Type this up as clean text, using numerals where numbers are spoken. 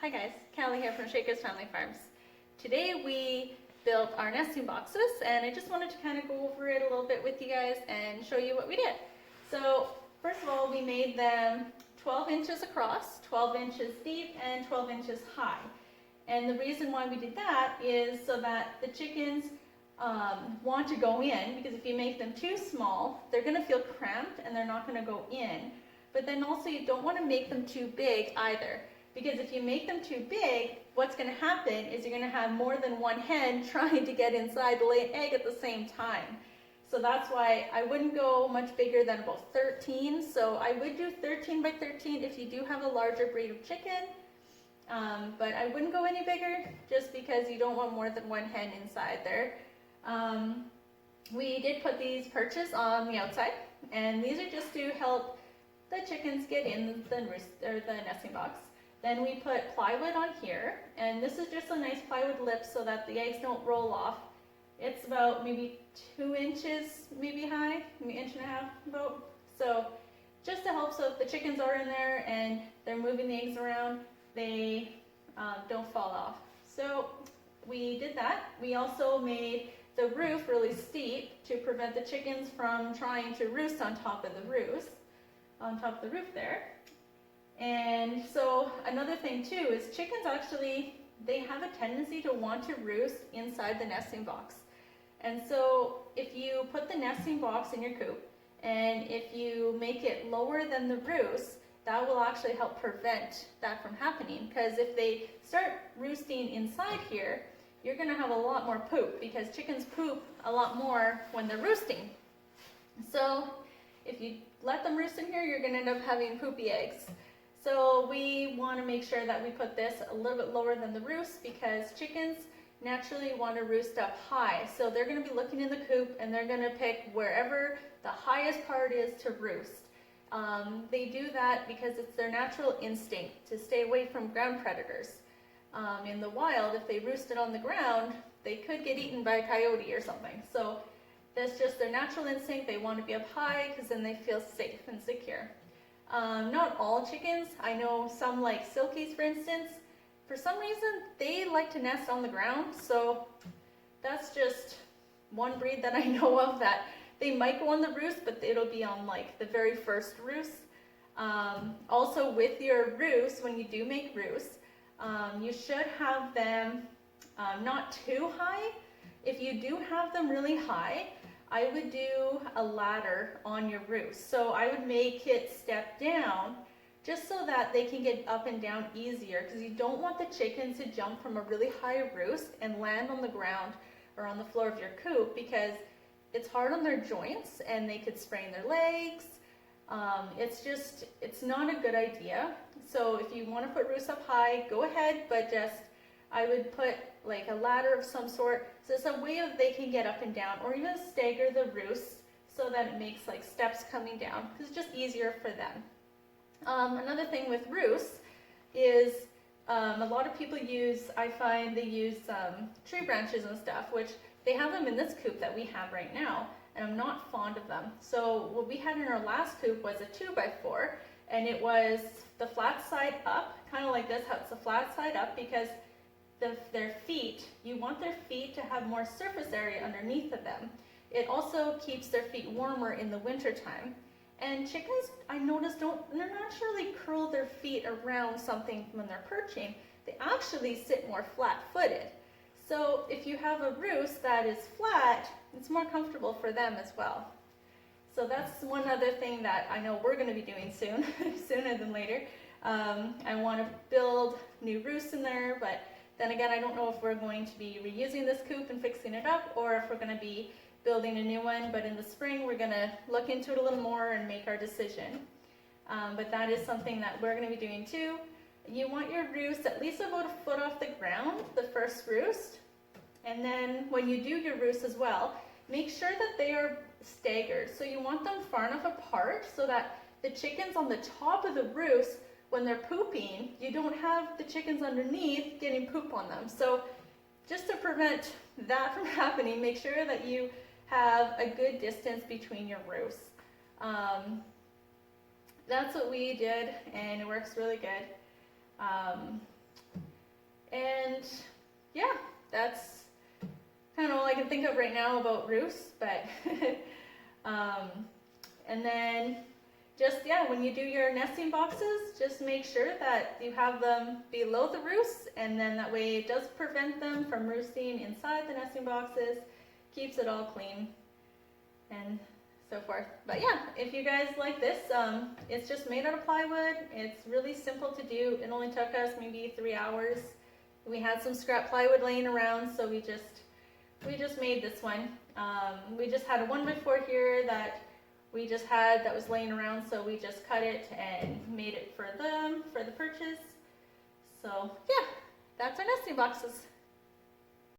Hi guys, Callie here from Shaker's Family Farms. Today we built our nesting boxes and I just wanted to kind of go over it a little bit with you guys and show you what we did. So first of all, we made them 12 inches across, 12 inches deep, and 12 inches high. And the reason why we did that is so that the chickens want to go in, because if you make them too small, they're going to feel cramped and they're not going to go in. But then also you don't want to make them too big either. Because if you make them too big, what's going to happen is you're going to have more than one hen trying to get inside to lay an egg at the same time. So that's why I wouldn't go much bigger than about 13. So I would do 13 by 13 if you do have a larger breed of chicken. But I wouldn't go any bigger just because you don't want more than one hen inside there. We did put these perches on the outside, and these are just to help the chickens get in the nesting box. Then we put plywood on here, and this is just a nice plywood lip so that the eggs don't roll off. It's about maybe 2 inches maybe high, maybe 1.5 inches about. So just to help, so if the chickens are in there and they're moving the eggs around, they don't fall off. So we did that. We also made the roof really steep to prevent the chickens from trying to roost on top of the roof there. And so another thing too is chickens actually, they have a tendency to want to roost inside the nesting box. And so if you put the nesting box in your coop and if you make it lower than the roost, that will actually help prevent that from happening. Because if they start roosting inside here, you're going to have a lot more poop, because chickens poop a lot more when they're roosting. So if you let them roost in here, you're going to end up having poopy eggs. So we want to make sure that we put this a little bit lower than the roost, because chickens naturally want to roost up high. So they're going to be looking in the coop and they're going to pick wherever the highest part is to roost. They do that because it's their natural instinct to stay away from ground predators. In the wild, if they roosted on the ground, they could get eaten by a coyote or something. So that's just their natural instinct. They want to be up high because then they feel safe and secure. Not all chickens. I know some, like silkies for instance, for some reason they like to nest on the ground. So that's just one breed that I know of that they might go on the roost, but it'll be on like the very first roost. Also with your roost, when you do make roosts, you should have them not too high. If you do have them really high, I would do a ladder on your roost. So I would make it step down just so that they can get up and down easier, because you don't want the chickens to jump from a really high roost and land on the ground or on the floor of your coop, because it's hard on their joints and they could sprain their legs. It's not a good idea. So if you want to put roosts up high, go ahead, but I would put like a ladder of some sort, so it's a way of they can get up and down, or even stagger the roost so that it makes like steps coming down, because it's just easier for them. Another thing with roosts is a lot of people I find they use tree branches and stuff, which they have them in this coop that we have right now, and I'm not fond of them. So what we had in our last coop was a 2x4, and it was the flat side up, kind of like this, how it's the flat side up, because their feet, you want their feet to have more surface area underneath of them. It also keeps their feet warmer in the winter time. And chickens, I noticed, they're not really curl their feet around something when they're perching. They actually sit more flat-footed. So if you have a roost that is flat, it's more comfortable for them as well. So that's one other thing that I know we're going to be doing soon, sooner than later. I want to build new roosts in there, but then again, I don't know if we're going to be reusing this coop and fixing it up, or if we're going to be building a new one. But in the spring, we're going to look into it a little more and make our decision. But that is something that we're going to be doing too. You want your roost at least about 1 foot off the ground, the first roost. And then when you do your roost as well, make sure that they are staggered. So you want them far enough apart so that the chickens on the top of the roost, when they're pooping, you don't have the chickens underneath getting poop on them. So just to prevent that from happening, make sure that you have a good distance between your roosts. That's what we did, and it works really good. And yeah, that's kind of all I can think of right now about roosts, but and then just, yeah, when you do your nesting boxes, just make sure that you have them below the roosts, and then that way it does prevent them from roosting inside the nesting boxes, keeps it all clean, and so forth. But yeah, if you guys like this, it's just made out of plywood. It's really simple to do. It only took us maybe 3 hours. We had some scrap plywood laying around, so we just made this one. We just had a 1x4 here that we just had that was laying around, so we just cut it and made it for them for the purchase. So yeah, that's our nesting boxes.